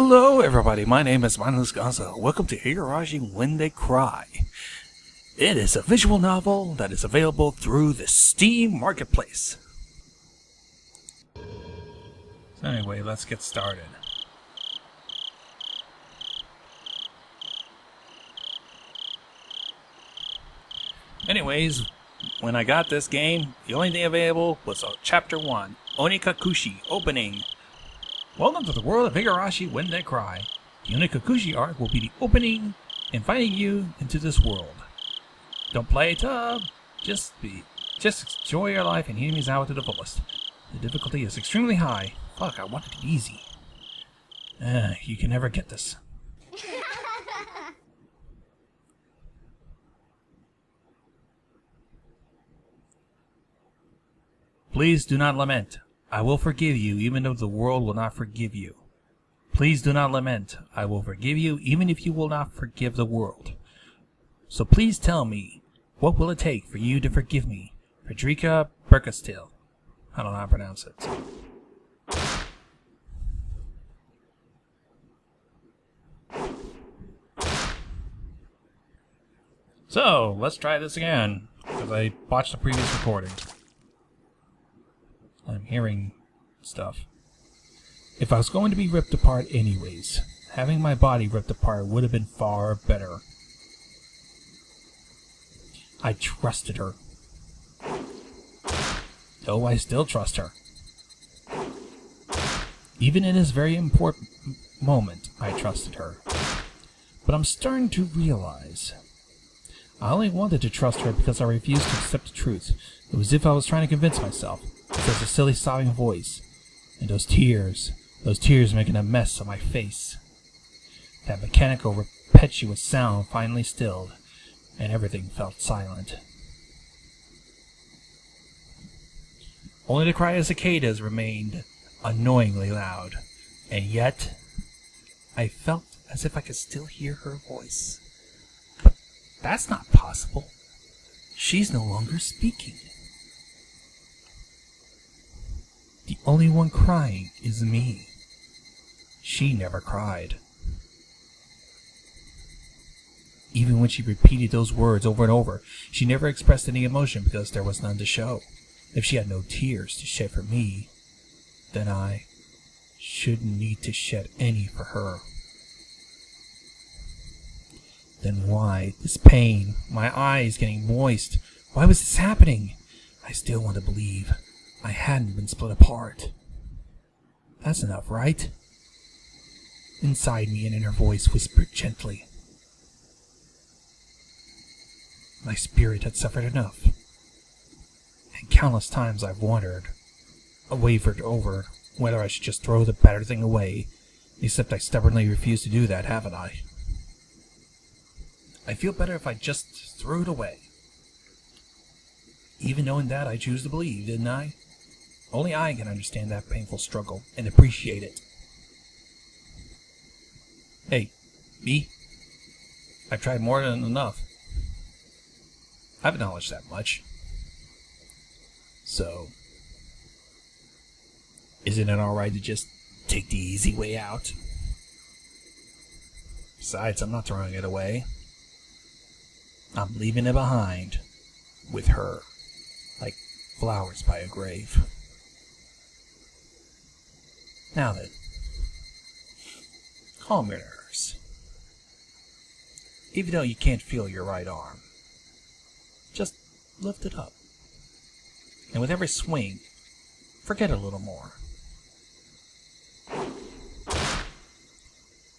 Hello everybody, my name is Gonzo. Welcome to Higurashi When They Cry. It is a visual novel that is available through the Steam Marketplace. So anyway, let's get started. Anyways, when I got this game, the only thing available was Chapter 1, Onikakushi Opening. Welcome to the world of Higurashi When They Cry. The Onikakushi arc will be the opening, inviting you into this world. Don't play tough, just enjoy your life in Hinamizawa to the fullest. The difficulty is extremely high. Fuck, I wanted it easy. You can never get this. Please do not lament. I will forgive you even though the world will not forgive you. Please do not lament. I will forgive you even if you will not forgive the world. So please tell me, what will it take for you to forgive me? Frederica Berkastil. I don't know how to pronounce it. So, let's try this again, because I watched the previous recording. I'm hearing stuff. If I was going to be ripped apart anyways, having my body ripped apart would have been far better. I trusted her. Oh, I still trust her. Even in this very important moment, I trusted her. But I'm starting to realize I only wanted to trust her because I refused to accept the truth. It was as if I was trying to convince myself. There's a silly sobbing voice, and those tears making a mess on my face. That mechanical, repetitious sound finally stilled, and everything felt silent. Only the cry of cicadas remained annoyingly loud, and yet I felt as if I could still hear her voice. But that's not possible. She's no longer speaking. The only one crying is me. She never cried. Even when she repeated those words over and over, she never expressed any emotion because there was none to show. If she had no tears to shed for me, then I shouldn't need to shed any for her. Then why this pain? My eyes getting moist. Why was this happening? I still want to believe I hadn't been split apart. That's enough, right? Inside me, an inner voice whispered gently. My spirit had suffered enough. And countless times I've wavered over whether I should just throw the battered thing away, except I stubbornly refuse to do that, haven't I? I feel better if I just threw it away. Even knowing that, I choose to believe, didn't I? Only I can understand that painful struggle and appreciate it. Hey, me? I've tried more than enough. I've acknowledged that much. So, isn't it alright to just take the easy way out? Besides, I'm not throwing it away. I'm leaving it behind with her, like flowers by a grave. Now then, calm your nerves. Even though you can't feel your right arm, just lift it up. And with every swing, forget a little more.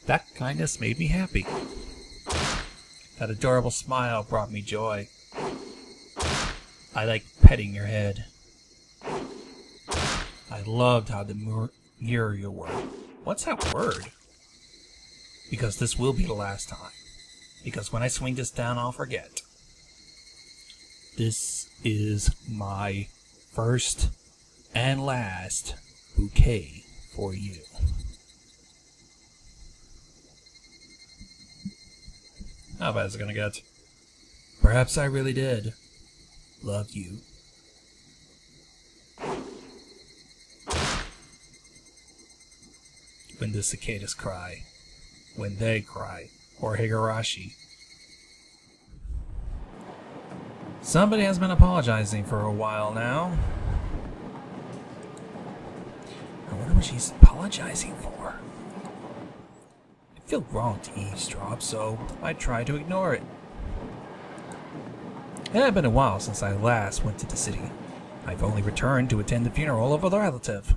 That kindness made me happy. That adorable smile brought me joy. I liked petting your head. I loved how demure you were. What's that word? Because this will be the last time. Because when I swing this down, I'll forget. This is my first and last bouquet for you. How bad is it gonna get? Perhaps I really did love you. when the cicadas cry. When they cry. Or Higurashi. Somebody has been apologizing for a while now. I wonder what she's apologizing for. I feel wrong to eavesdrop, so I try to ignore it. It had been a while since I last went to the city. I've only returned to attend the funeral of a relative.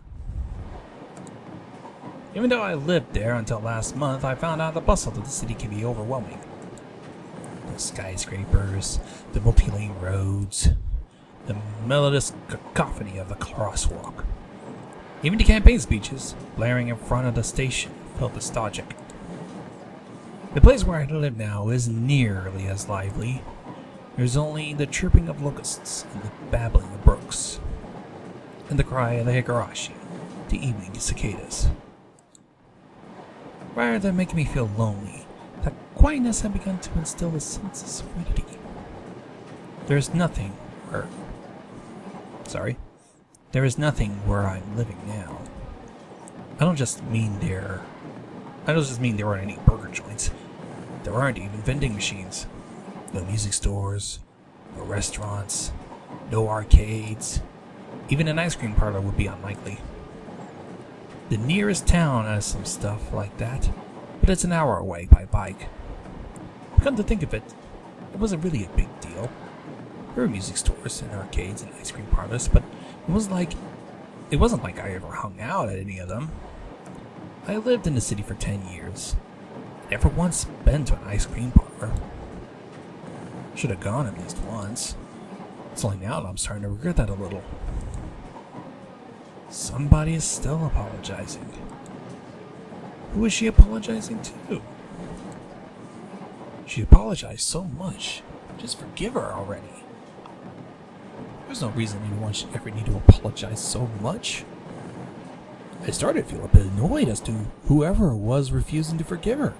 Even though I lived there until last month, I found out the bustle of the city can be overwhelming. The skyscrapers, the multi-lane roads, the melodious cacophony of the crosswalk. Even the campaign speeches, blaring in front of the station, felt nostalgic. The place where I live now isn't nearly as lively. There's only the chirping of locusts and the babbling of brooks, and the cry of the Higurashi, the evening cicadas. Rather than making me feel lonely, that quietness had begun to instill a sense of serenity. There is nothing where I'm living now. I don't just mean there aren't any burger joints. There aren't even vending machines. No music stores, no restaurants, no arcades. Even an ice cream parlor would be unlikely. The nearest town has some stuff like that, but it's an hour away by bike. Come to think of it, it wasn't really a big deal. There were music stores and arcades and ice cream parlors, but it wasn't like I ever hung out at any of them. I lived in the city for 10 years. I never once been to an ice cream parlor. Should have gone at least once. It's only now that I'm starting to regret that a little. Somebody is still apologizing. Who is she apologizing to? She apologized so much. Just forgive her already. There's no reason anyone should ever need to apologize so much. I started to feel a bit annoyed as to whoever was refusing to forgive her.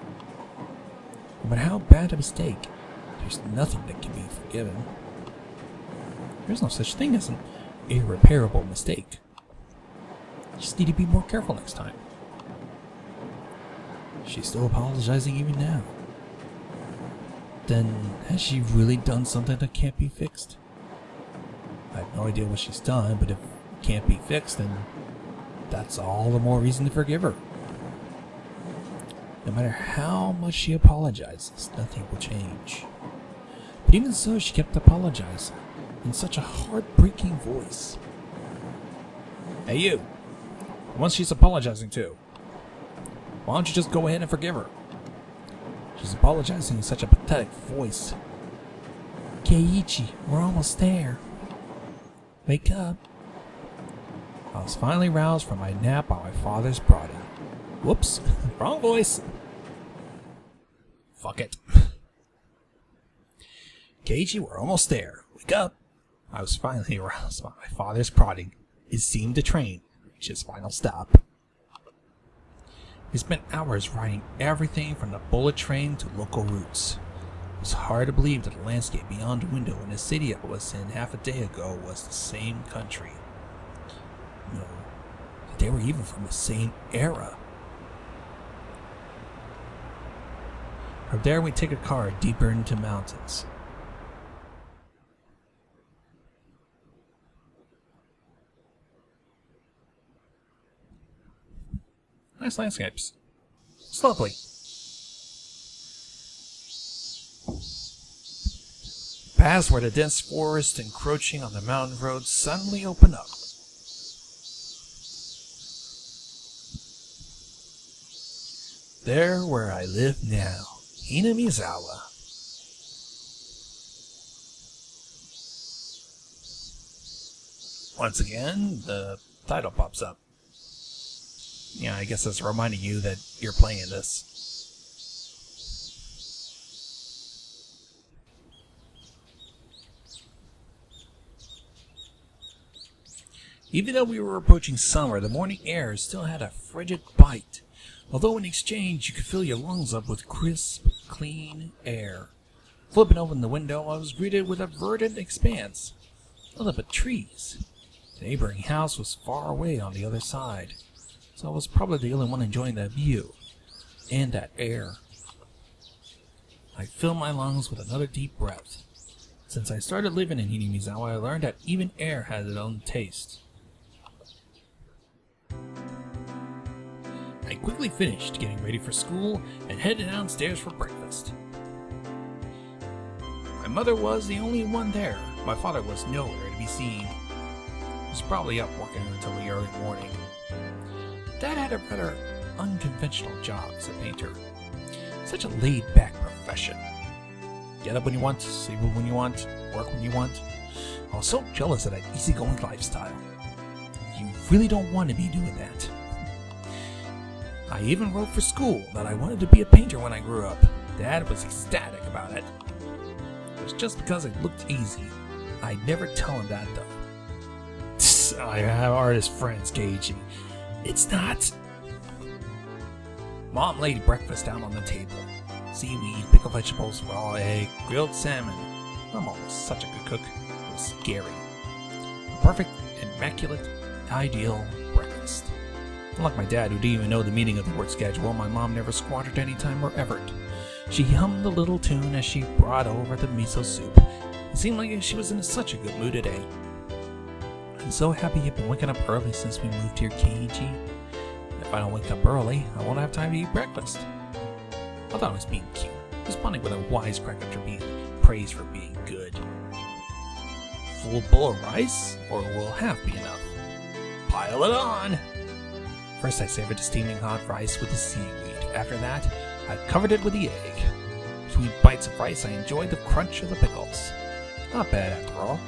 No matter how bad a mistake, there's nothing that can be forgiven. There's no such thing as an irreparable mistake. You just need to be more careful next time. She's still apologizing even now. Then, has she really done something that can't be fixed? I have no idea what she's done, but if it can't be fixed, then that's all the more reason to forgive her. No matter how much she apologizes, nothing will change. But even so, she kept apologizing in such a heartbreaking voice. Hey you! Once she's apologizing to, why don't you just go ahead and forgive her? She's apologizing in such a pathetic voice. Keiichi, we're almost there. Wake up. I was finally roused from my nap by my father's prodding. Whoops, wrong voice. Fuck it. Keiichi, we're almost there. Wake up. I was finally aroused by my father's prodding. It seemed the train reached its final stop. We spent hours riding everything from the bullet train to local routes. It was hard to believe that the landscape beyond the window in the city I was in half a day ago was the same country. No, that they were even from the same era. From there we take a car deeper into mountains. Nice landscapes. It's lovely. Paths where the dense forest encroaching on the mountain road suddenly open up. There where I live now, Hinamizawa. Once again, the title pops up. Yeah, I guess that's reminding you that you're playing this. Even though we were approaching summer, the morning air still had a frigid bite. Although in exchange, you could fill your lungs up with crisp, clean air. Flipping open the window, I was greeted with a verdant expanse. Nothing but trees. The neighboring house was far away on the other side. so I was probably the only one enjoying that view and that air. I filled my lungs with another deep breath. Since I started living in Hinamizawa, I learned that even air has its own taste. I quickly finished getting ready for school and headed downstairs for breakfast. My mother was the only one there. My father was nowhere to be seen. He was probably up working until the early morning. Dad had a rather unconventional job as a painter. Such a laid-back profession. Get up when you want, sleep when you want, work when you want. I was so jealous of that easygoing lifestyle. You really don't want to be doing that. I even wrote for school that I wanted to be a painter when I grew up. Dad was ecstatic about it. It was just because it looked easy. I'd never tell him that though. I have artist friends, Keiji. It's not. Mom laid breakfast down on the table. Seaweed, pickled vegetables, raw egg, grilled salmon. Mom was such a good cook. It was scary. A perfect, immaculate, ideal breakfast. Unlike my dad, who didn't even know the meaning of the word schedule, my mom never squandered any time or effort. She hummed a little tune as she brought over the miso soup. It seemed like she was in such a good mood today. I'm so happy you've been waking up early since we moved here, Keiji. If I don't wake up early, I won't have time to eat breakfast. I thought I was being cute, responding with a wisecrack after being praised for being good. Full bowl of rice, or will half be enough? Pile it on! First I savored the steaming hot rice with the seaweed. After that, I covered it with the egg. Between bites of rice, I enjoyed the crunch of the pickles. Not bad after all.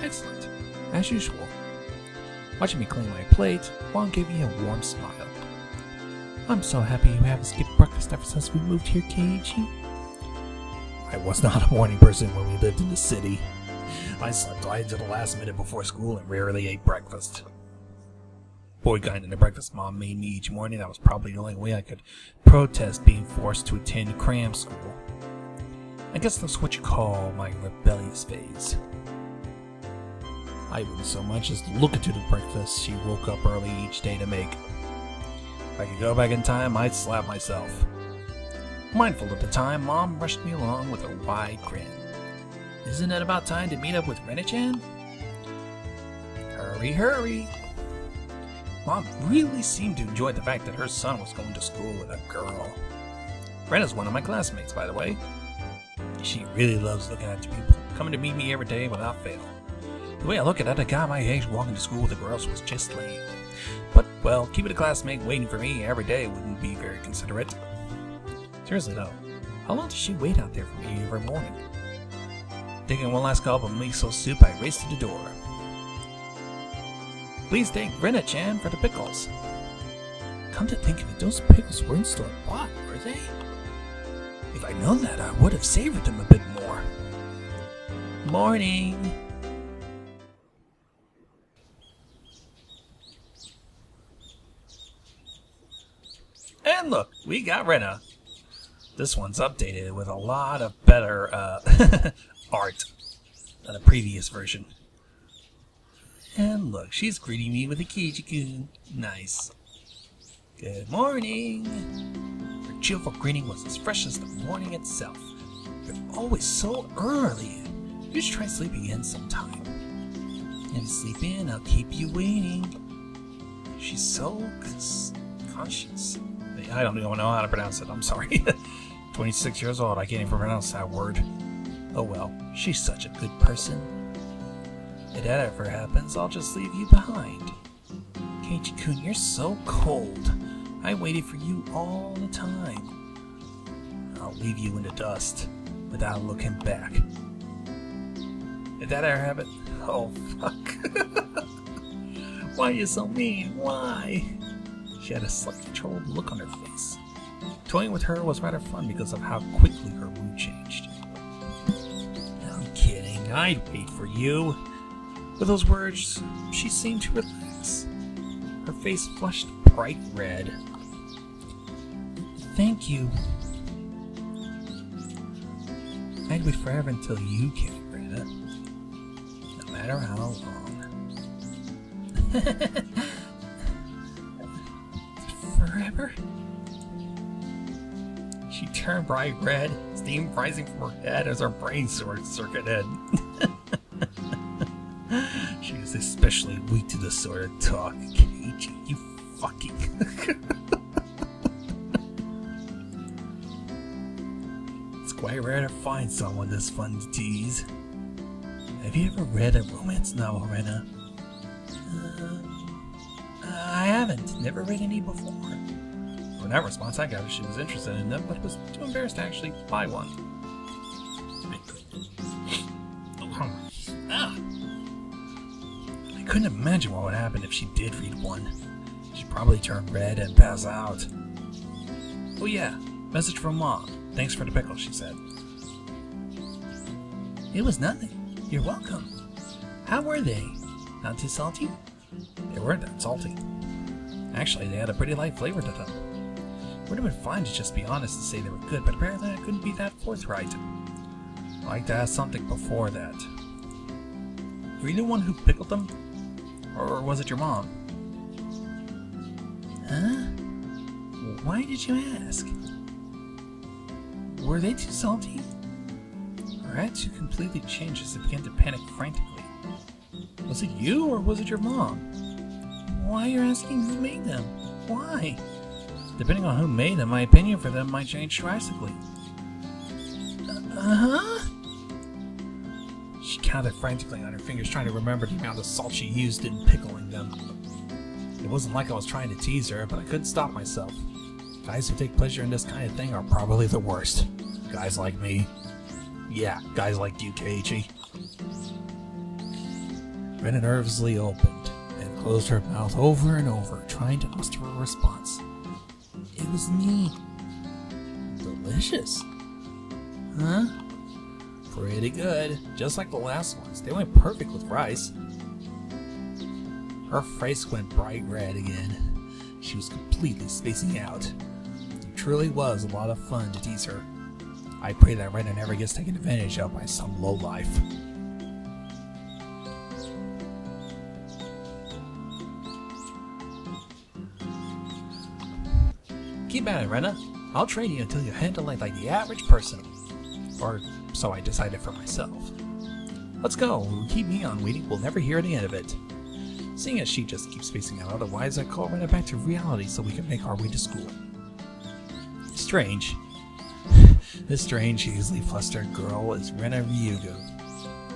Excellent, as usual. Watching me clean my plate, Juan gave me a warm smile. I'm so happy you haven't skipped breakfast ever since we moved here, Keiji. I was not a morning person when we lived in the city. I slept right until the last minute before school and rarely ate breakfast. Boy kind in the breakfast Mom made me each morning, that was probably the only way I could protest being forced to attend cram school. I guess that's what you call my rebellious phase. I wouldn't so much as look into the breakfast she woke up early each day to make. If I could go back in time, I'd slap myself. Mindful of the time, Mom rushed me along with a wide grin. Isn't it about time to meet up with Rena-chan? Hurry, hurry! Mom really seemed to enjoy the fact that her son was going to school with a girl. Rena's one of my classmates, by the way. She really loves looking at people, coming to meet me every day without fail. The way I look at it, a guy my age walking to school with a girl was just lame. But, well, keeping a classmate waiting for me every day wouldn't be very considerate. Seriously though, how long does she wait out there for me every morning? Taking one last gulp of miso soup, I raced to the door. Please thank Rena-chan for the pickles. Come to think of it, those pickles weren't store-bought, were they? If I'd known that, I would have savored them a bit more. Morning! And look, we got Rena. This one's updated with a lot of better art than the previous version. And look, she's greeting me with a Keiji-kun. Nice. Good morning. Her cheerful greeting was as fresh as the morning itself. You're always so early. You should try sleeping in sometime. If you sleep in, I'll keep you waiting. She's so conscious. I don't even know how to pronounce it. I'm sorry. 26 years old. I can't even pronounce that word. Oh well. She's such a good person. If that ever happens, I'll just leave you behind. Keiji-kun, you're so cold. I waited for you all the time. I'll leave you in the dust without looking back. If that ever happens... Oh, fuck. Why are you so mean? Why? She had a slightly troubled look on her face. Toying with her was rather fun because of how quickly her mood changed. I'm kidding. I'd wait for you. With those words, she seemed to relax. Her face flushed bright red. Thank you. I'd wait forever until you came, Rena. No matter how long. forever? She turned bright red, steam rising from her head as her brain circuited. She was especially weak to the sort of talk. Keiichi, you fucking... It's quite rare to find someone this fun to tease. Have you ever read a romance novel, Rena? I haven't. Never read any before. From that response, I gathered she was interested in them, but was too embarrassed to actually buy one. I couldn't imagine what would happen if she did read one. She'd probably turn red and pass out. Oh yeah, message from Mom. Thanks for the pickle, she said. It was nothing. You're welcome. How were they? Not too salty? They weren't that salty. Actually, they had a pretty light flavor to them. Would have been fine to just be honest and say they were good, but apparently I couldn't be that forthright. I'd like to ask something before that. Were you the one who pickled them? Or was it your mom? Huh? Why did you ask? Were they too salty? Her attitude completely changed as I began to panic frantically. Was it you or was it your mom? Why are you asking who made them? Why? Depending on who made them, my opinion for them might change drastically. Uh-huh? She counted frantically on her fingers, trying to remember the amount of salt she used in pickling them. It wasn't like I was trying to tease her, but I couldn't stop myself. Guys who take pleasure in this kind of thing are probably the worst. Guys like me. Yeah, guys like you, Keiichi. Rena nervously opened and closed her mouth over and over, trying to muster a response. It was me. Delicious. Huh? Pretty good. Just like the last ones. They went perfect with rice. Her face went bright red again. She was completely spacing out. It truly was a lot of fun to tease her. I pray that Rena never gets taken advantage of by some lowlife. Keep at it, Rena. I'll train you until you handle it like the average person. Or so I decided for myself. Let's go. If we keep Mion waiting, we'll never hear the end of it. Seeing as she just keeps spacing out otherwise, I call Rena back to reality so we can make our way to school. Strange. This strange, easily flustered girl is Rena Ryugu.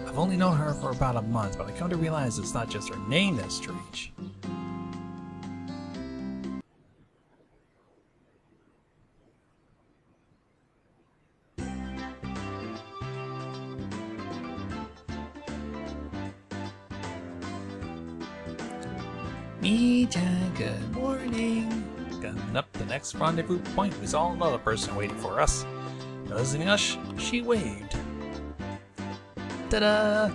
I've only known her for about a month, but I come to realize it's not just her name that's strange. Me-chan, good morning. Coming up the next rendezvous point, we saw another person waiting for us. Noticing us, she waved. Ta-da!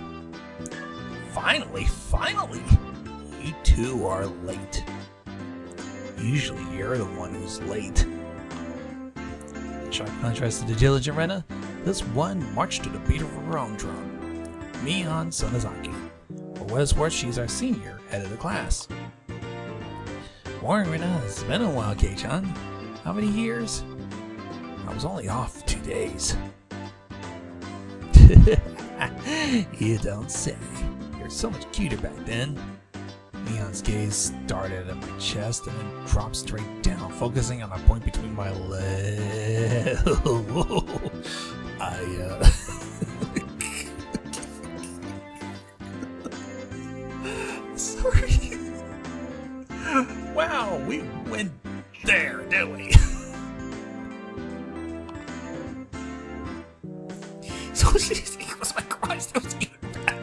Finally! You two are late. Usually you're the one who's late. In sharp contrast to the diligent Rena, this one marched to the beat of her own drum. Mion Sonozaki. For what it's worth, she's our senior, head of the class. Morning, Rena. It's been a while, Kei-chan. How many years? I was only off 2 days. You don't say. You're so much cuter back then. Mion's gaze started at my chest and then dropped straight down, focusing on a point between my legs. Sorry. Wow, we went there, didn't we? So she was my crush. That was even bad.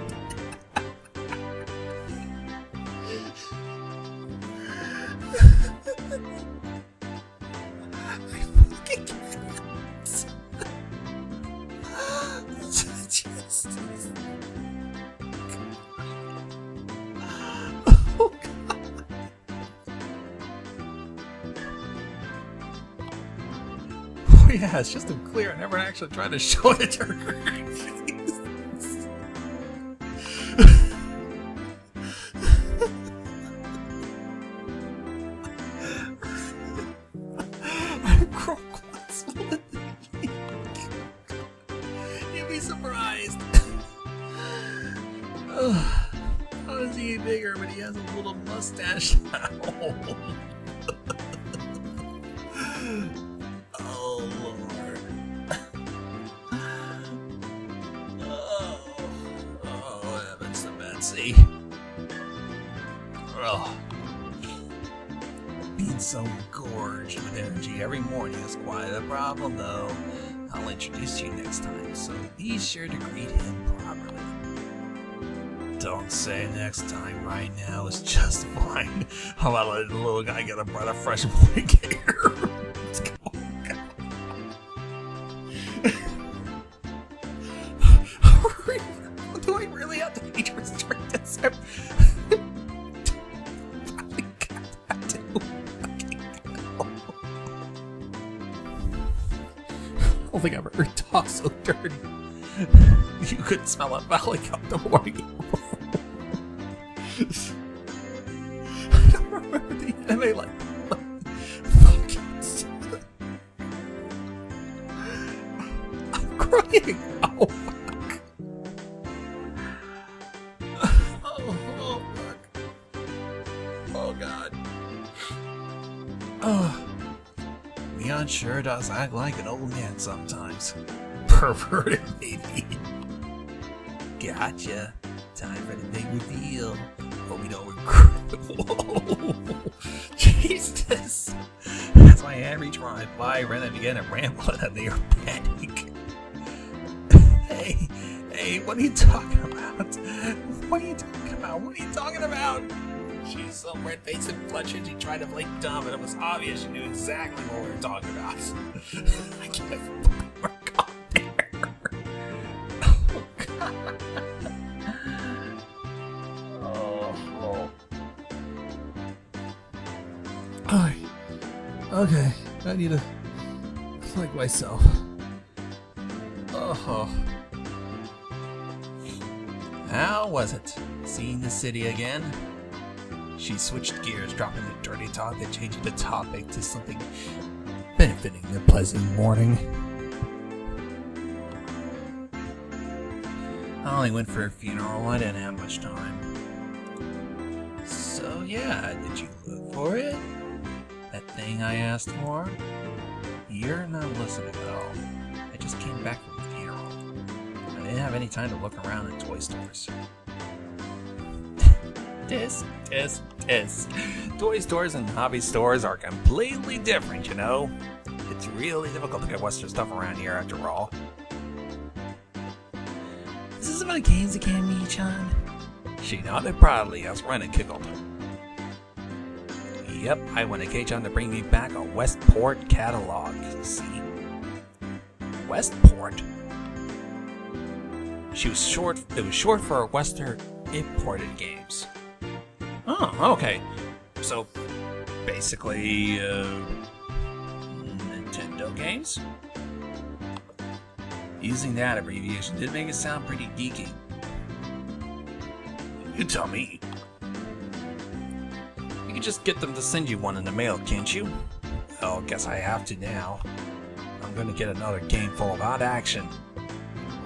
I fucking can't. Just... Oh God. Oh yeah, it's just unclear. I never actually tried to show it to her. very surprised. How is he bigger, but he has a little mustache now? Oh, Lord. Oh, heavens to Betsy. Oh. Being so gorged with energy every morning is quite a problem, though. I'll introduce you next time, so be sure to greet him properly. Don't say next time, right now is just fine. How about letting the little guy get a breath of fresh morning air? Let's go. Do I really have to age restrict this? I don't think I've ever talked so dirty. You could smell a valley cup the morning before. I don't remember the anime like fucking. I'm crying. Oh fuck. Oh fuck. Oh god. Oh. Mion sure does act like an old man sometimes. Perverted, maybe. Gotcha. Time for the big reveal. Hope we don't regret it. Whoa. Jesus. As my hand reached for my fly, ran and began to ramble and they were panic. Hey, what are you talking about? What are you talking about? What are you talking about? She's so red-faced and flushed, she tried to play dumb, and it was obvious she knew exactly what we were talking about. I can't work on there. Oh, God. Oh. Okay, I need to collect myself. Oh. How was it? Seeing the city again? She switched gears, dropping the dirty talk and changing the topic to something benefiting the pleasant morning. I only went for a funeral, I didn't have much time. So yeah, did you look for it? That thing I asked for? You're not listening at all. I just came back from the funeral. I didn't have any time to look around in toy stores. Tis. Toy stores and hobby stores are completely different, you know? It's really difficult to get Western stuff around here after all. Is this about games again, Mii-chan? She nodded proudly as Renan giggled. Yep, I want Kei-chan to bring me back a Westport catalog, see? Westport? It was short for Western imported games. Oh, okay. So, basically, Nintendo games? Using that abbreviation did make it sound pretty geeky. You tell me. You can just get them to send you one in the mail, can't you? Well, guess I have to now. I'm gonna get another game full of odd action.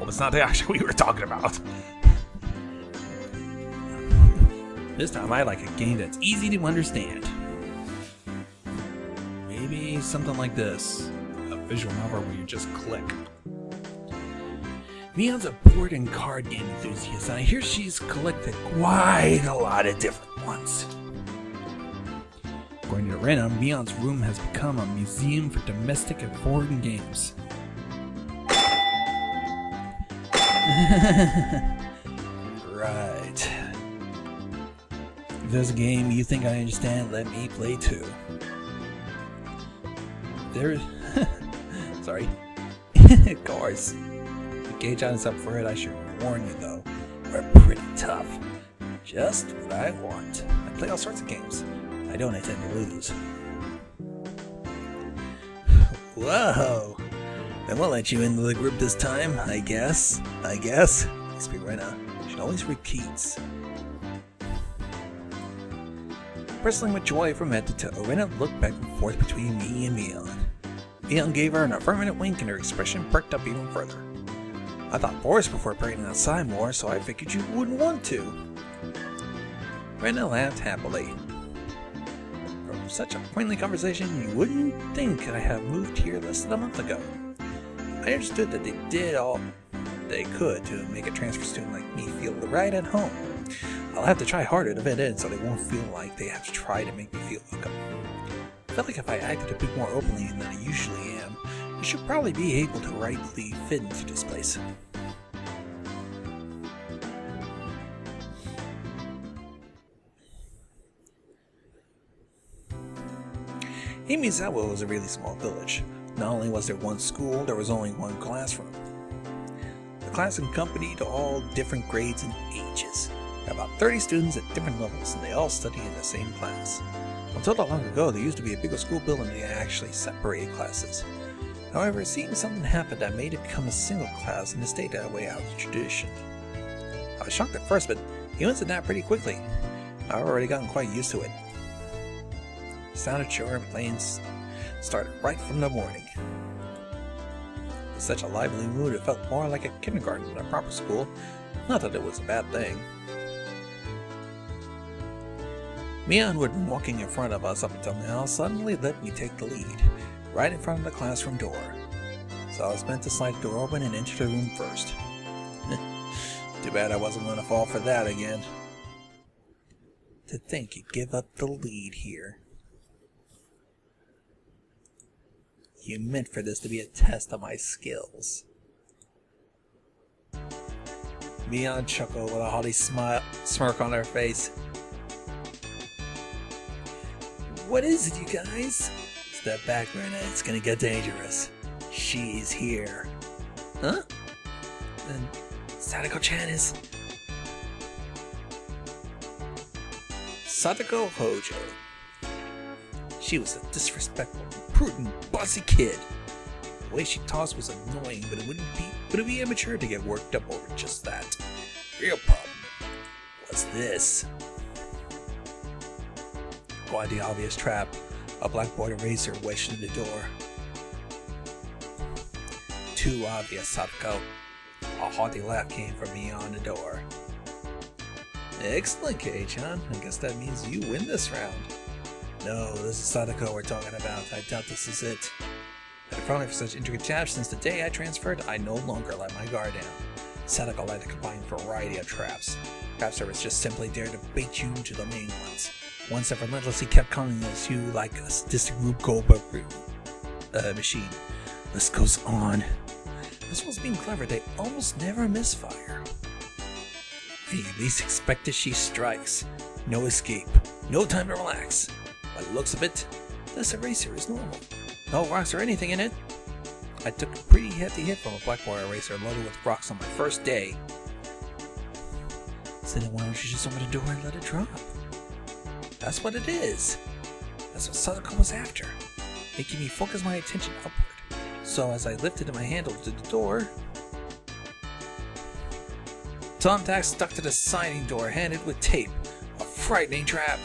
Well, it's not the action we were talking about. This time I like a game that's easy to understand. Maybe something like this. A visual novel where you just click. Mion's a board and card game enthusiast, and I hear she's collected quite a lot of different ones. According to Rena, Mion's room has become a museum for domestic and foreign games. Right. If there's a game you think I understand, let me play too. Sorry. Of course. If Kei-chan is up for it, I should warn you though. We're pretty tough. Just what I want. I play all sorts of games. I don't intend to lose. Whoa! Then we'll let you into the group this time, I guess. Speak right now. She always repeats. Bristling with joy from head to toe, Rena looked back and forth between me and Mion. Mion gave her an affirmative wink and her expression perked up even further. I thought Boris preferred playing outside more, so I figured you wouldn't want to. Brenda laughed happily. From such a friendly conversation, you wouldn't think I have moved here less than a month ago. I understood that they did all they could to make a transfer student like me feel right at home. I'll have to try harder to fit in so they won't feel like they have to try to make me feel welcome. I felt like if I acted a bit more openly than I usually am, I should probably be able to rightly fit into this place. Hinamizawa was a really small village. Not only was there one school, there was only one classroom. The class encompassed all different grades and ages. There were about 30 students at different levels, and they all studied in the same class. Until not long ago, there used to be a bigger school building that actually separated classes. However, it seems something happened that made it become a single class, and it stayed that way out of tradition. I was shocked at first, but he went to that pretty quickly. I've already gotten quite used to it. The sound of children playing started right from the morning. In such a lively mood, it felt more like a kindergarten than a proper school. Not that it was a bad thing. Mion, who had been walking in front of us up until now, suddenly let me take the lead, right in front of the classroom door. So I was meant to slide the door open and enter the room first. Too bad I wasn't going to fall for that again. To think you'd give up the lead here. You meant for this to be a test of my skills. Mion chuckled with a haughty smirk on her face. What is it, you guys? Step back, Rena. It's gonna get dangerous. She's here. Huh? Then Sadako-chan is... Sadako Hojo. She was a disrespectful, prudent, bossy kid. The way she talks was annoying, but it would be immature to get worked up over just that. Real problem was this. Quite the obvious trap. A blackboard eraser wedged in the door. Too obvious, Sadako. A haughty laugh came from me on the door. Excellent, Kei-chan. I guess that means you win this round. No, this is Sadako we're talking about. I doubt this is it. But probably for such intricate traps, since the day I transferred, I no longer let my guard down. Sadako liked to combine a variety of traps. Craft service just simply dared to bait you to the main ones. Ones that relentlessly kept calling us you like a sadistic Rube Goldberg machine. List goes on. This was being clever, they almost never misfire. When you least expect it, she strikes. No escape. No time to relax. By the looks of it, this eraser is normal. No rocks or anything in it. I took a pretty hefty hit from a blackboard eraser loaded with rocks on my first day. So then why don't you just open the door and let it drop? That's what it is. That's what Sadako was after. Making me focus my attention upward. So as I lifted my handle to the door, thumbtack stuck to the sliding door, handed with tape. A frightening trap.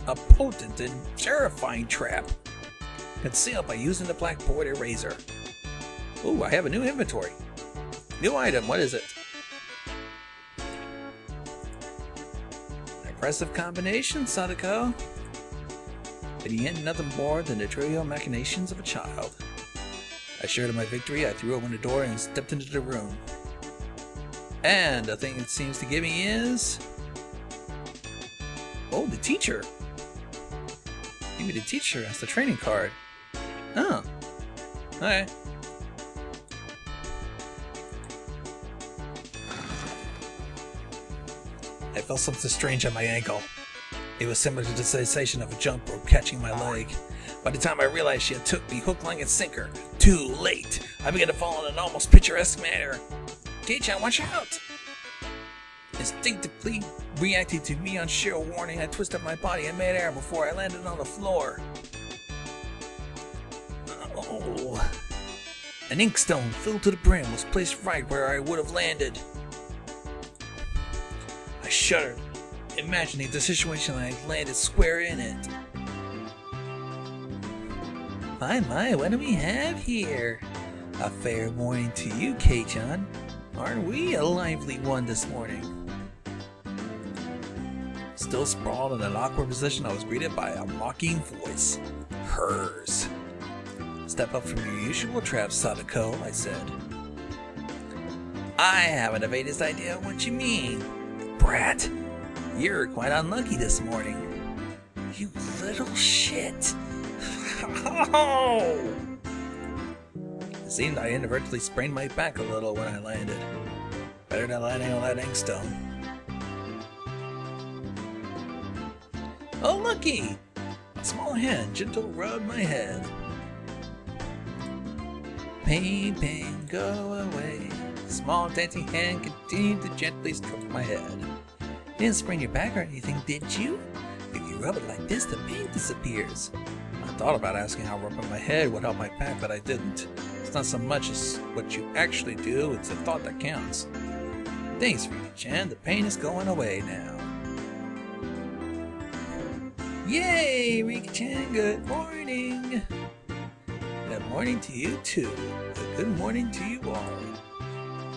A potent and terrifying trap. Concealed by using the blackboard eraser. Ooh, I have a new inventory. New item, what is it? An impressive combination, Sadako. But he ain't nothing more than the trivial machinations of a child. Assured of my victory, I threw open the door and stepped into the room. And the thing it seems to give me is... Oh, the teacher. Give me the teacher as the training card. Oh. Okay. I felt something strange on my ankle. It was similar to the sensation of a jump rope catching my leg. By the time I realized she had took me hook, line, and sinker, too late. I began to fall in an almost picturesque manner. Kei-chan, watch out! Instinctively reacting to Mion's sheer warning, I twisted my body in midair before I landed on the floor. Oh. An inkstone filled to the brim was placed right where I would have landed. I shuddered, imagining the situation I landed square in it. My, what do we have here? A fair morning to you, Kei-chan. Aren't we a lively one this morning? Still sprawled in an awkward position, I was greeted by a mocking voice. Hers. Step up from your usual trap, Sadako, I said. I haven't the vaguest idea what you mean. Brat, you're quite unlucky this morning. You little shit. Oh! It seemed I inadvertently sprained my back a little when I landed. Better than landing on that inkstone. Oh, looky! A small hand gentle rubbed my head. Pain, pain, go away. A small dainty hand continued to gently stroke my head. You didn't sprain your back or anything, did you? If you rub it like this, the pain disappears. I thought about asking how rubbing my head would help my back, but I didn't. It's not so much as what you actually do, it's the thought that counts. Thanks, Rika-chan. The pain is going away now. Yay, Rika-chan, good morning. Good morning to you too. A good morning to you all.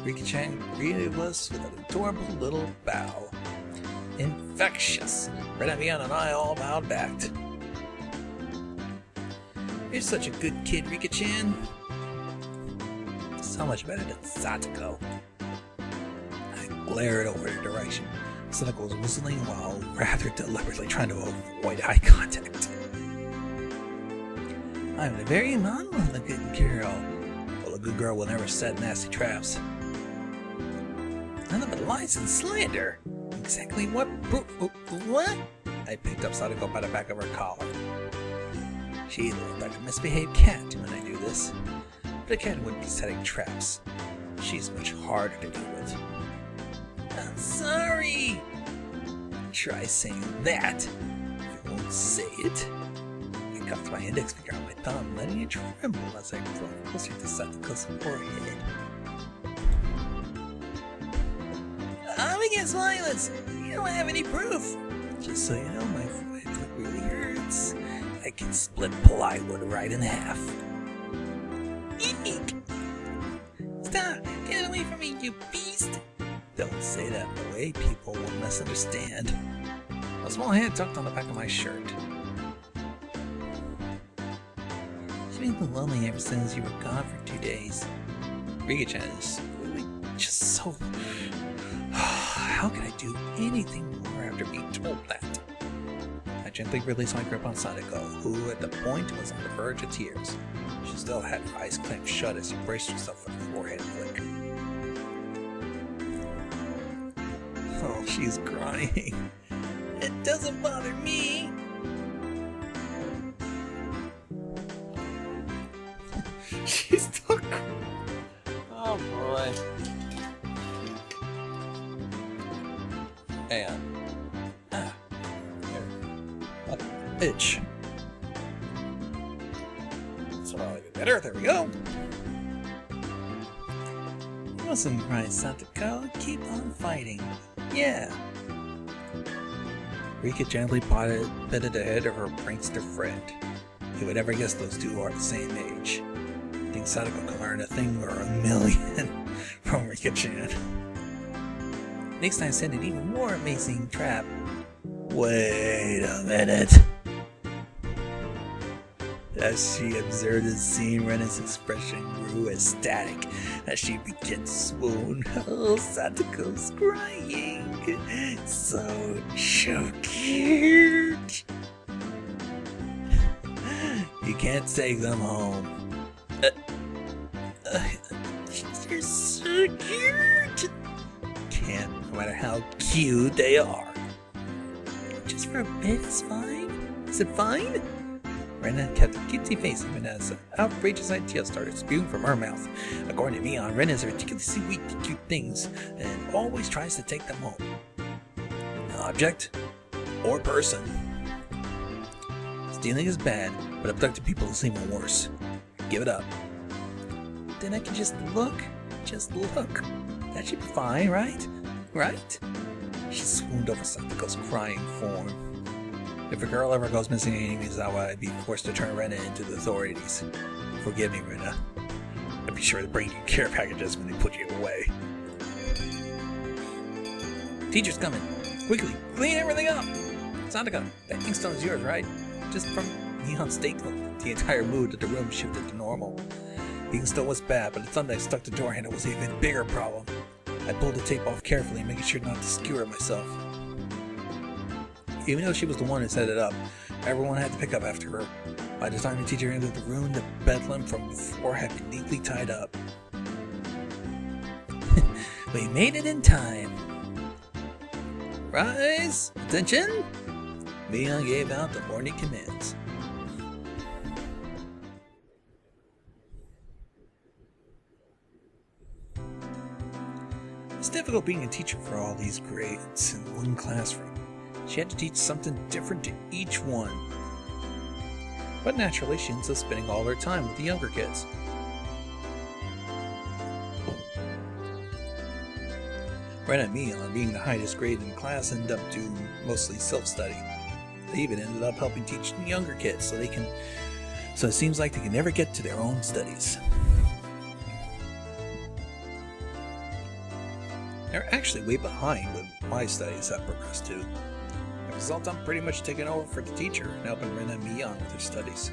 Rika-chan greeted us with an adorable little bow. Infectious. Red Mion and I all bowed back. You're such a good kid, Rika-chan. So much better than Satoko. I glared over the direction. Satoko was whistling while rather deliberately trying to avoid eye contact. I'm the very model of a good girl. Well, a good girl will never set nasty traps. None but lies and slander. Exactly what? What? I picked up Sadako by the back of her collar. She looked like a misbehaved cat when I do this. But a cat wouldn't be setting traps. She's much harder to deal with. I'm sorry! Try saying that. If you won't say it. I cupped my index finger on my thumb, letting it tremble as I brought closer to Satoko's forehead. I'm against violence! You don't have any proof! Just so you know, my foot really hurts. I can split plywood right in half. Eek! Stop! Get away from me, you beast! Don't say that in a way people will misunderstand. A small hand tucked on the back of my shirt. She's been lonely ever since you were gone for 2 days. Rika-chan is really just so... How can I do anything more after being told that? I gently released my grip on Sadako, who at the point was on the verge of tears. She still had her eyes clamped shut as she braced herself for the forehead flick. Oh, she's crying. It doesn't bother me. She's still crying. Oh boy. And itch. So I'll leave it better. There we go. You mustn't cry, Satoko. Keep on fighting. Yeah. Rika gently petted the head of her prankster friend. Who would ever guess those two are the same age? I think Satoko can learn a thing or a million from Rika-chan. Next time, send an even more amazing trap. Wait a minute. As she observed the scene, Rena's expression grew ecstatic as she began to swoon. Oh, Satoko's crying. So cute. You can't take them home. You're so cute. Can't, no matter how cute they are. Just for a bit is fine. Is it fine? Rena kept a cutesy face even as an outrageous idea started spewing from her mouth. According to Mion, Rena is ridiculously weak to cute things and always tries to take them home. An object or person. Stealing is bad, but abducting people is even worse. Give it up. Then I can just look. Just look. That should be fine, right? Right? She swooned over Satoko's crying form. If a girl ever goes missing in Hinamizawa, I'd be forced to turn Rena into the authorities. Forgive me, Rena. I And be sure to bring your care packages when they put you away. Teacher's coming. Quickly, clean everything up! Sadako, that inkstone is yours, right? Just from Mion's statement, the entire mood of the room shifted to normal. The inkstone was bad, but the thumb that stuck to the door handle was an even bigger problem. I pulled the tape off carefully, making sure not to skewer myself. Even though she was the one who set it up, everyone had to pick up after her. By the time the teacher entered the room, the bedlam from before had been neatly tied up. We made it in time. Rise! Attention! Mion gave out the morning commands. It's difficult being a teacher for all these grades in one classroom. She had to teach something different to each one. But naturally, she ends up spending all her time with the younger kids. Ren and Mion, being the highest grade in the class, ended up doing mostly self-study. They even ended up helping teach the younger kids, so it seems like they can never get to their own studies. They're actually way behind with my studies have progressed to. As a result, I'm pretty much taking over for the teacher and helping Ren and Mion with their studies.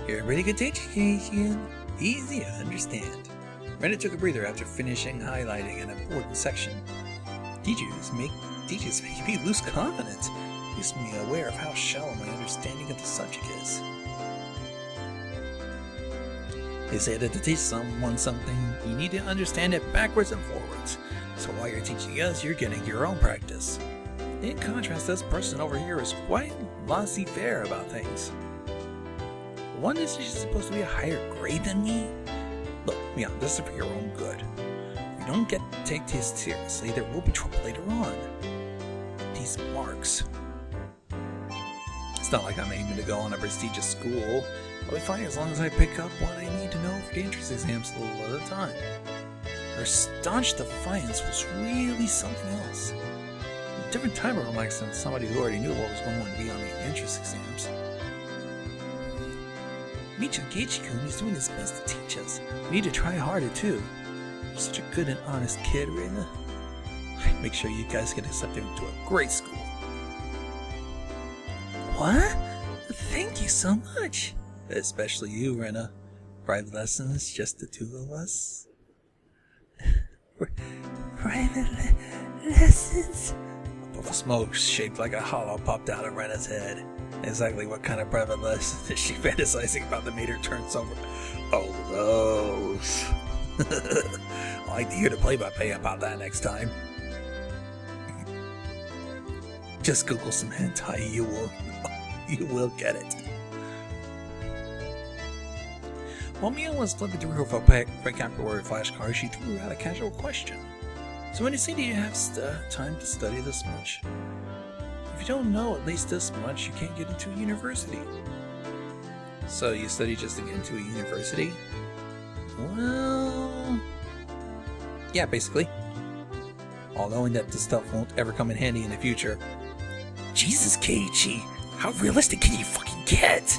You're a really good teacher, Keishin. Easy to understand. Rena took a breather after finishing highlighting an important section. Teachers make me lose confidence. Makes me aware of how shallow my understanding of the subject is. They say that to teach someone something, you need to understand it backwards and forwards. So while you're teaching us, you're getting your own practice. In contrast, this person over here is quite laissez-faire about things. One is she supposed to be a higher grade than me? Look, Mion, this is for your own good. If you don't take this seriously, there will be trouble later on. These marks. It's not like I'm aiming to go on a prestigious school. I'll be fine as long as I pick up what I need to know for the entrance exams a little at a time. Her staunch defiance was really something else. A different time of relax than somebody who already knew what was going to be on the entrance exams. Micho Geichi-kun is doing his best to teach us. We need to try harder too. You're such a good and honest kid, Rena. I'd make sure you guys get accepted into a great school. What? Thank you so much. Especially you, Rena. Private lessons, just the two of us. Private lessons? A puff of smoke shaped like a hollow popped out of Rena's head. Exactly what kind of private lessons is she fantasizing about that made her turn so... Oh, those. I'd like to hear the play-by-play about that next time. Just Google some hentai, you will get it. While Mion was flipping through her vocabulary flashcard, she threw out a casual question. So when you say that you have time to study this much, if you don't know at least this much, you can't get into a university. So you study just to get into a university? Well... yeah, basically. All knowing that this stuff won't ever come in handy in the future. Jesus, Keiichi! How realistic can you fucking get?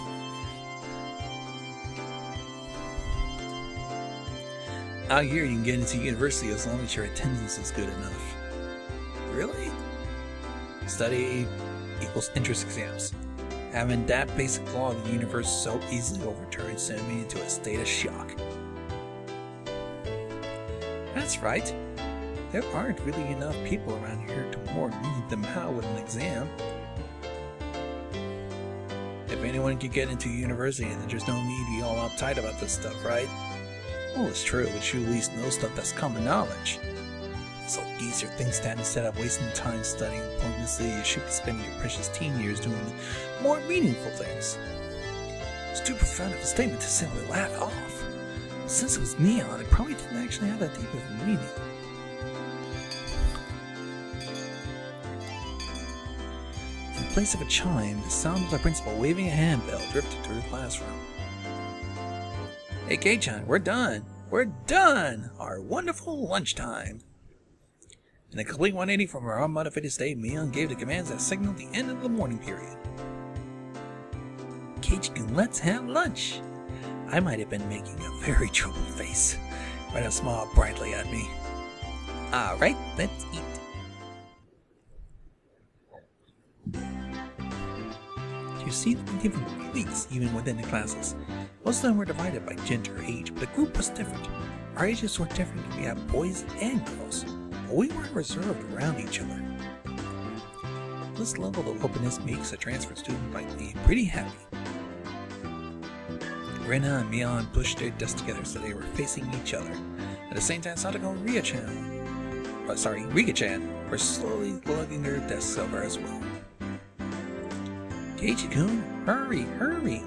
Out here you can get into university as long as your attendance is good enough. Really? Study equals entrance exams. Having that basic law of the universe so easily overturned sent me into a state of shock. That's right. There aren't really enough people around here to more need them out with an exam. If anyone can get into university, then there's no need to be all uptight about this stuff, right? Well, it's true, but you at least know stuff that's common knowledge. So geezer thinks that instead of wasting time studying pointlessly, you should be spending your precious teen years doing more meaningful things. It's too profound of a statement to simply laugh off. Since it was Mion, it probably didn't actually have that deep of a meaning. In place of a chime, the sound of the principal waving a handbell drifted through the classroom. Hey Kei-chan, we're done! We're done! Our wonderful lunchtime! In a complete 180 from her unmotivated state, Mion gave the commands that signaled the end of the morning period. Keiichi-kun, let's have lunch! I might have been making a very troubled face. Ren smiled brightly at me. Alright, let's eat. You see them different cliques even within the classes. Most of them were divided by gender or age, but the group was different. Our ages were different. We had boys and girls, but we weren't reserved around each other. This level of openness makes a transfer student like me pretty happy. Rena and Mion pushed their desks together so they were facing each other. At the same time, Sadako and Rika-chan were slowly lugging their desks over as well. Keiichi-kun, hurry, hurry!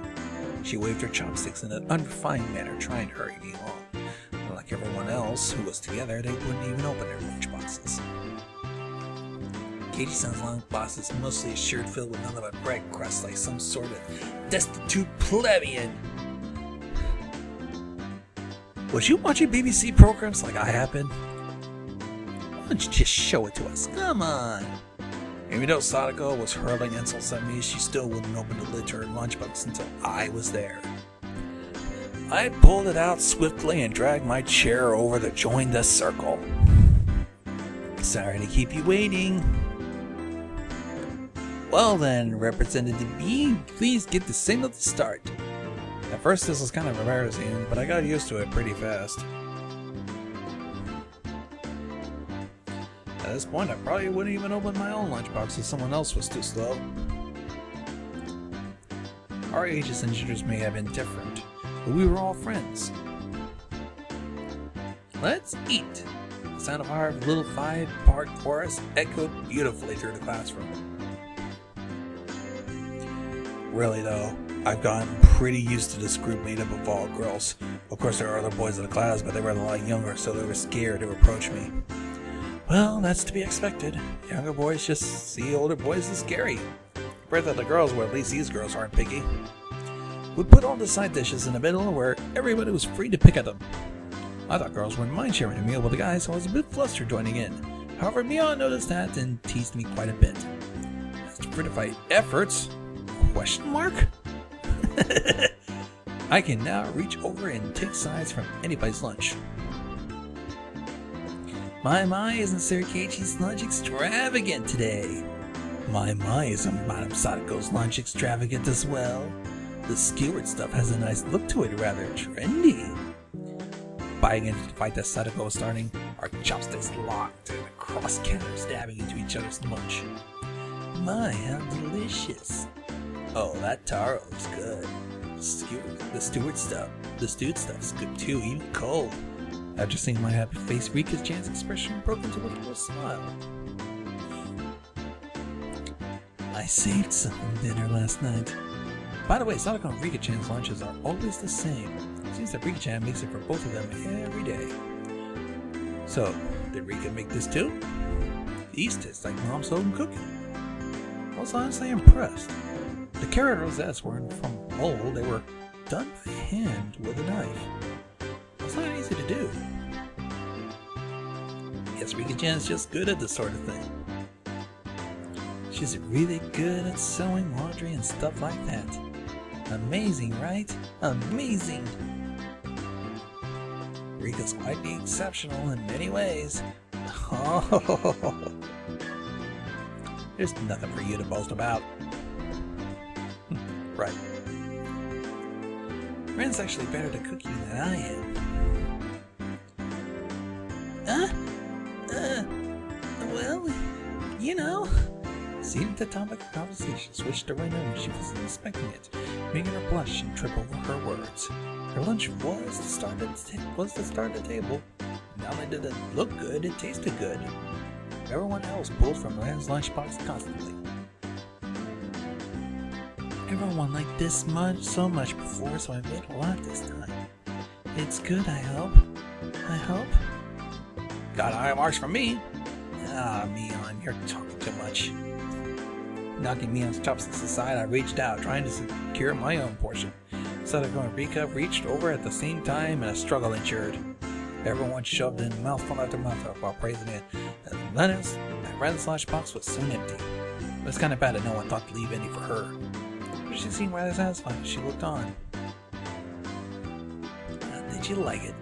She waved her chopsticks in an unrefined manner, trying to hurry me along. But like everyone else who was together, they wouldn't even open their lunchboxes. Keiichi-san's lunchbox is mostly assured filled with nothing but bread crust like some sort of destitute plebeian. Was you watching BBC programs like I have been? Why don't you just show it to us? Come on! Even though Sadako was hurling insults at me, she still wouldn't open the lid to her lunchbox until I was there. I pulled it out swiftly and dragged my chair over to join the circle. Sorry to keep you waiting. Well then, Representative B, please get the signal to start. At first this was kind of embarrassing, but I got used to it pretty fast. At this point, I probably wouldn't even open my own lunchbox if someone else was too slow. Our ages and genders may have been different, but we were all friends. Let's eat! The sound of our little 5-part chorus echoed beautifully through the classroom. Really though, I've gotten pretty used to this group made up of all girls. Of course there are other boys in the class, but they were a lot younger, so they were scared to approach me. Well, that's to be expected. Younger boys just see older boys as scary. Compared to the girls, well, at least these girls aren't picky. We put all the side dishes in the middle where everybody was free to pick at them. I thought girls wouldn't mind sharing a meal with the guys, so I was a bit flustered joining in. However, Mion noticed that and teased me quite a bit. As for the fight efforts? Question mark? I can now reach over and take sides from anybody's lunch. My, isn't Sir Keiichi's lunch extravagant today? My, isn't Madame Sadako's lunch extravagant as well? The skewered stuff has a nice look to it, rather trendy. Biting into the fight that Sadako was starting, our chopsticks locked and across counter stabbing into each other's lunch. My, how delicious. Oh, that taro is good. The stewed stuff's good too, even cold. After seeing my happy face, Rika-chan's expression broke into a little smile. I saved some from dinner last night. By the way, Sadako and Rika-chan's lunches are always the same. It seems that Rika-chan makes it for both of them every day. So, did Rika make this too? These taste like Mom's home cooking. I was honestly impressed. The carrot rosettes weren't from mold, they were done by hand with a knife. It's not easy to do. Guess Rika-chan's just good at this sort of thing. She's really good at sewing laundry and stuff like that. Amazing, right? Amazing! Rika's quite exceptional in many ways. Oh, there's nothing for you to boast about. Right. Ren's actually better at cooking than I am. Well, you know. Seeing the topic of conversation switched to Rena when she wasn't expecting it, making her blush and trip over her words. Her lunch was the start of the table. Not only did it look good, it tasted good. Everyone else pulled from Ren's lunchbox constantly. Everyone liked this so much before, so I made a lot this time. It's good, I hope. Got high marks from me. Ah, Mion, you're talking too much. Knocking Mion's chopsticks aside, I reached out, trying to secure my own portion. Sadako and Rika reached over at the same time, and a struggle ensued. Everyone shoved in mouthful after mouthful while praising it. Ren's lunchbox was soon empty. It was kind of bad that no one thought to leave any for her. But she seemed rather satisfied as she looked on. did you like it?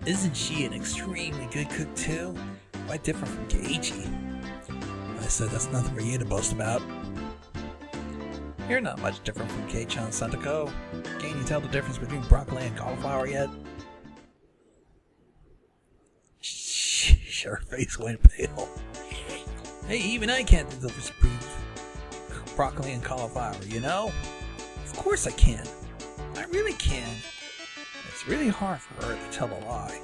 Isn't she an extremely good cook too? Quite different from Keiichi. I said that's nothing for you to boast about. You're not much different from Kei-chan, Santako. Can't you tell the difference between broccoli and cauliflower yet? Her face went pale. Hey, even I can't tell the difference between broccoli and cauliflower, you know? Of course I can. I really can. It's really hard for her to tell a lie.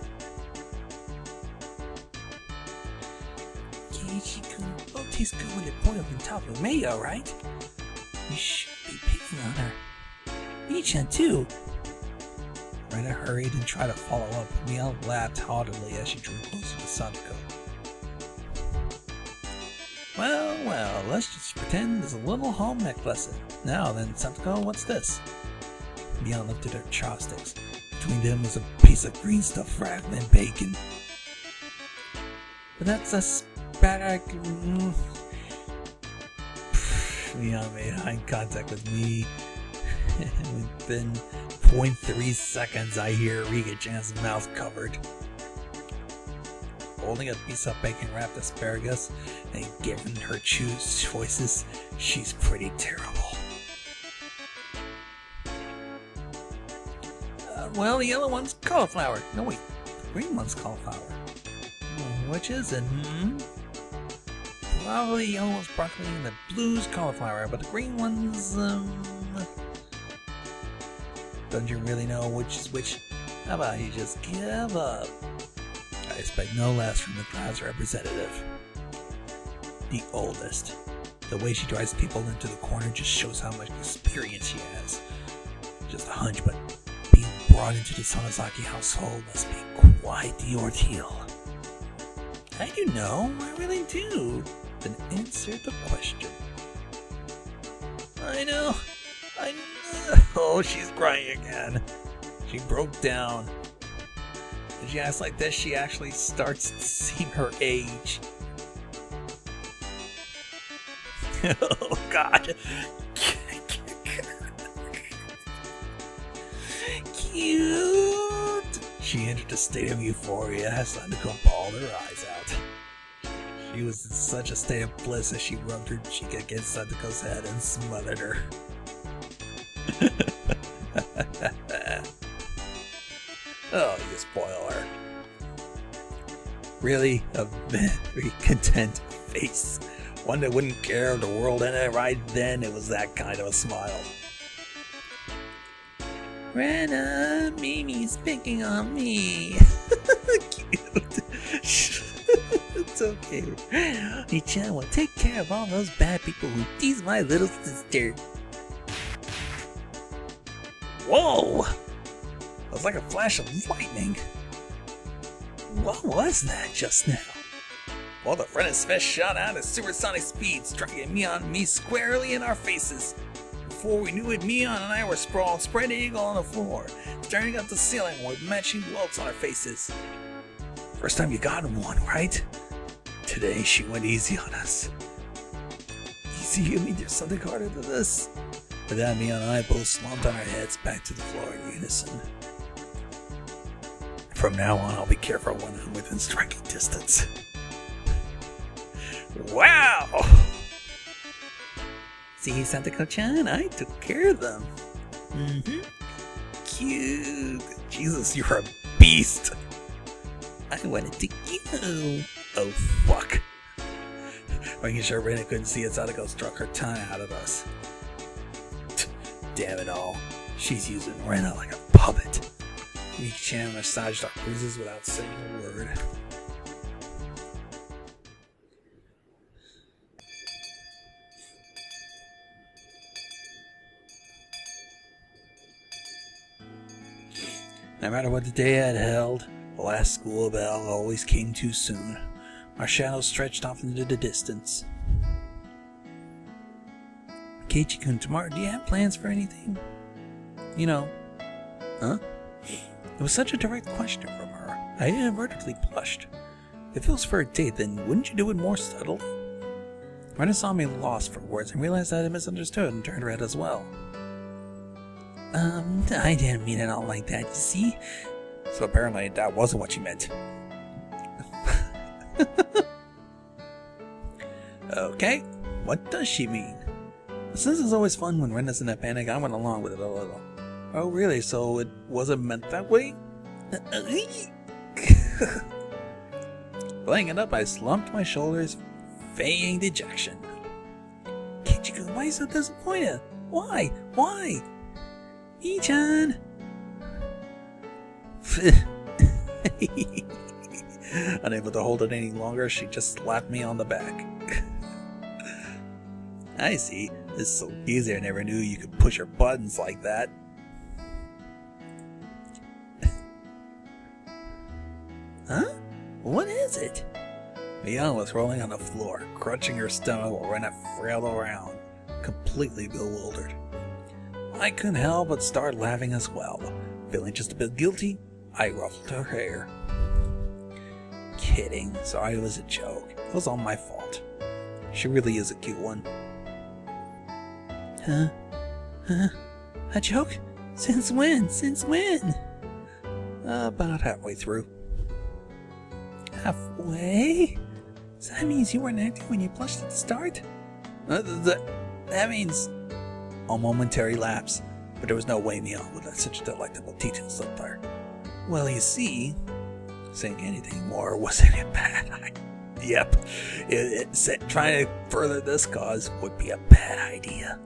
Keiichi-kun, both taste good when they boil on top of mayo, right? You should be picking on her. Mii-chan too. Rena hurried and tried to follow up. Mion laughed haughtily as she drew closer to Santako. Well, let's just pretend there's a little home ec lesson. Now then, Santako, what's this? Mion lifted her chopsticks. Between them was a piece of green stuffed fragment bacon. But that's a spatter. Mion made eye contact with me. And within 0.3 seconds, I hear Riga-chan's mouth covered. Holding a piece of bacon-wrapped asparagus and giving her choices, she's pretty terrible. Well, the yellow one's cauliflower. No, wait, the green one's cauliflower. Which is it? Probably the yellow one's broccoli and the blue's cauliflower, but the green one's, Don't you really know which is which? How about you just give up? I expect no less from the class representative. The oldest. The way she drives people into the corner just shows how much experience she has. Just a hunch, but being brought into the Sonozaki household must be quite the ordeal. I do know, I really do. Then answer the question. I know. Oh, she's crying again. She broke down. When she acts like this, she actually starts to see her age. Oh, God. Cute. She entered a state of euphoria as Santako bawled her eyes out. She was in such a state of bliss as she rubbed her cheek against Santako's head and smothered her. Oh, you spoil her. Really, a very content face. One that wouldn't care if the world ended right then. It was that kind of a smile. Rena, Mimi's picking on me. Cute. It's okay. Mii-chan will take care of all those bad people who tease my little sister. Whoa! It was like a flash of lightning. What was that just now? Well, the front of his fist shot out at supersonic speed, striking Mion and me squarely in our faces. Before we knew it, Mion and I were sprawled spread eagle on the floor, staring up the ceiling with matching welts on our faces. First time you got one, right? Today she went easy on us. Easy? You mean there's something harder than this? With that, Mion and I both slumped on our heads back to the floor in unison. From now on, I'll be careful when I'm within striking distance. Wow! See, Santako-chan, I took care of them. Cute. Jesus, you're a beast. I wanted to you. Oh, fuck. Making sure Rena couldn't see it, Santako struck her tongue out of us. Damn it all. She's using Rena like a puppet. Mii-chan massaged our bruises without saying a word. No matter what the day had held, the last school bell always came too soon. Our shadows stretched off into the distance. Keiichi-kun, tomorrow, do you have plans for anything? You know. Huh? It was such a direct question from her. I inadvertently blushed. If it was for a date, then wouldn't you do it more subtly? Rena saw me lost for words and realized that I misunderstood and turned red as well. I didn't mean it all like that, you see? So apparently that wasn't what you meant. Okay, what does she mean? Since it's always fun when Rena's in a panic, I went along with it a little. Oh really, so it wasn't meant that way? Playing it up, I slumped my shoulders, feigning dejection. Kichiku, why are you so disappointed? Why? Why? Ichan! Unable to hold it any longer, she just slapped me on the back. I see. This is so easy. I never knew you could push your buttons like that. Huh? What is it? Mion was rolling on the floor, crunching her stomach while Rena flailed around, completely bewildered. I couldn't help but start laughing as well. Feeling just a bit guilty, I ruffled her hair. Kidding. Sorry, it was a joke. It was all my fault. She really is a cute one. Huh? A joke? Since when? Since when? About halfway through. Halfway? So that means you weren't acting when you blushed at the start? That means... A momentary lapse, but there was no way Mion would let such delectable detail slip by her. Well, you see, saying anything more wasn't a bad idea. Yep, trying to further this cause would be a bad idea.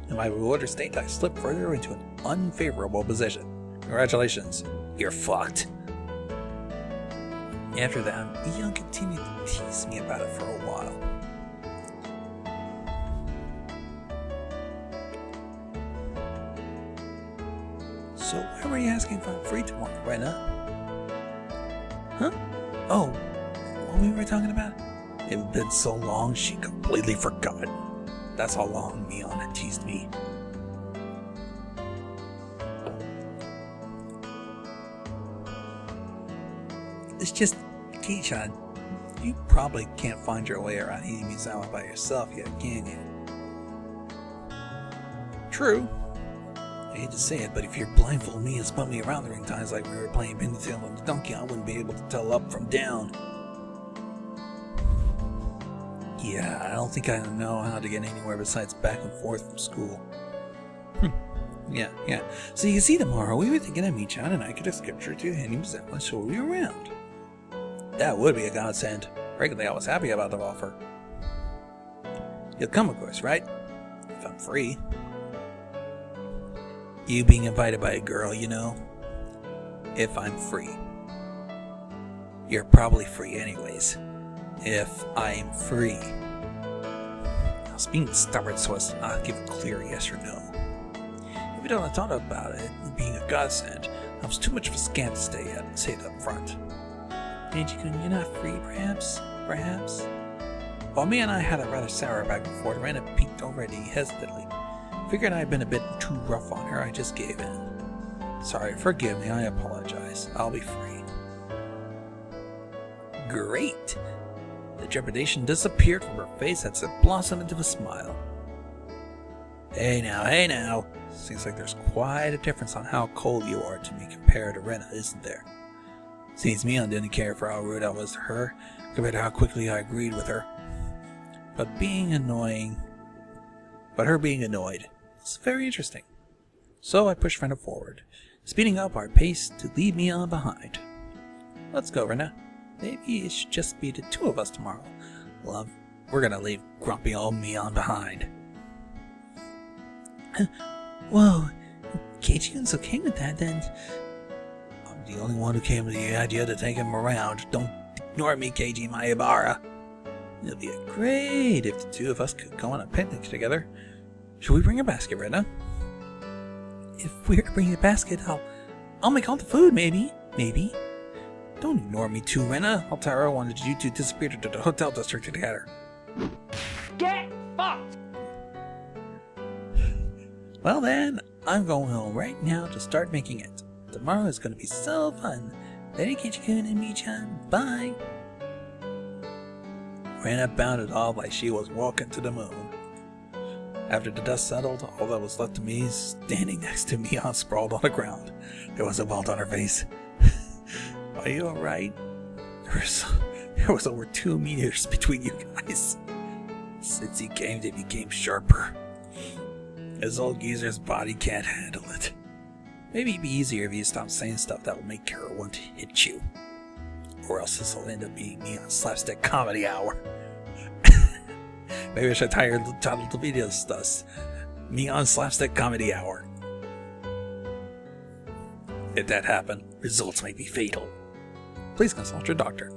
In my bewildered state, I slipped further into an unfavorable position. Congratulations, you're fucked. After that, Mion continued to tease me about it for a while. So why were you asking if I'm free tomorrow, Rena? Huh? Oh, what we were talking about? It had been so long she completely forgot. That's how long Mion had teased me. It's just, Kei-chan, you probably can't find your way around Hinamizawa by yourself yet, can you? True. I hate to say it, but if you're blindfold me and spun me around during times like we were playing Pin the Tail on the Donkey, I wouldn't be able to tell up from down. Yeah, I don't think I know how to get anywhere besides back and forth from school. Yeah. So you see, tomorrow we were thinking of Michan and I could escort her to Hinamizawa and show you around. That would be a godsend. Frankly, I was happy about the offer. You'll come, of course, right? If I'm free. You being invited by a girl, you know? If I'm free. You're probably free anyways. If I'm free. I was being stubborn so as to not give a clear yes or no. If you don't have thought about it being a godsend, I was too much of a scamp to say it up front. Angie-kun, you're not free, perhaps? While me and I had a rather sour back and forth, Rena peeked already hesitantly. Figured I had been a bit too rough on her, I just gave in. Sorry, forgive me, I apologize. I'll be free. Great! The trepidation disappeared from her face as it blossomed into a smile. Hey now. Seems like there's quite a difference on how cold you are to me compared to Rena, isn't there? Seems Mion didn't care for how rude I was to her, compared to how quickly I agreed with her. But her being annoyed was very interesting. So I pushed Rena forward, speeding up our pace to leave Mion behind. Let's go, Rena. Maybe it should just be the two of us tomorrow. Love, we're gonna leave grumpy old Mion behind. Whoa, Keiichi-kun's okay with that, then? I'm the only one who came to the idea to take him around. Don't ignore me, Keiji Maebara. It'd be great if the two of us could go on a picnic together. Should we bring a basket, Rena? If we're bringing a basket, I'll make all the food, maybe. Don't ignore me too, Rena. Altara wanted you to disappear to the hotel district together. Get fucked! Well then, I'm going home right now to start making it. Tomorrow is going to be so fun. Later, Keiichi-kun and Michan. Bye! Rena bounded off like she was walking to the moon. After the dust settled, all that was left of me standing next to Mion sprawled on the ground. There was a welt on her face. Are you alright? There was over 2 meters between you guys. Since he came, they became sharper. His old geezer's body can't handle it. Maybe it'd be easier if you stopped saying stuff that will make Kara want to hit you. Or else this will end up being Mion Slapstick Comedy Hour. Maybe I should title the video thus. Mion Slapstick Comedy Hour. If that happened, results may be fatal. Please consult your doctor.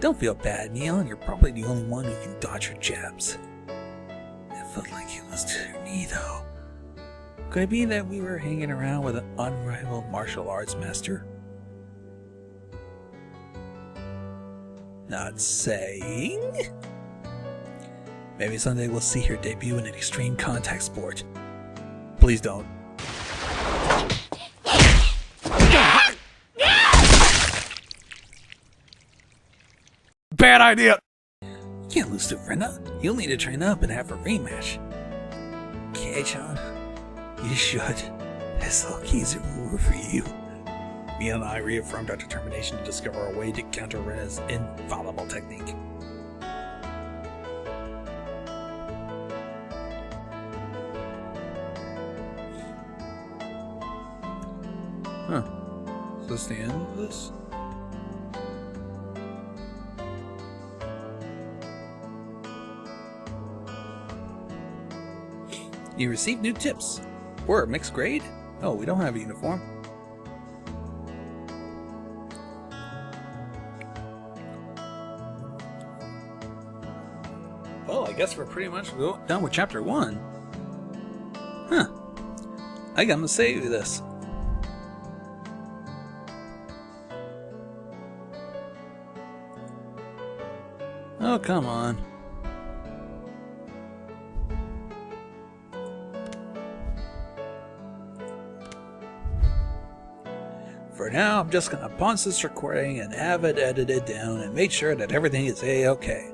Don't feel bad, Mion. You're probably the only one who can dodge your jabs. It felt like it was to your knee, though. Could it be that we were hanging around with an unrivaled martial arts master? Not saying? Maybe someday we'll see her debut in an extreme contact sport. Please don't. Bad idea! You can't lose to Rena. You'll need to train up and have a rematch. Kei-chan, you should. This little geezer will root for you. Mion and I reaffirmed our determination to discover a way to counter Rena's infallible technique. Huh. Is this the end of this? You received new tips. We're a mixed grade? Oh, we don't have a uniform. Well, I guess we're pretty much done with chapter 1. Huh. I gotta save this. Oh, come on. For now, I'm just gonna pause this recording and have it edited down and make sure that everything is A-okay.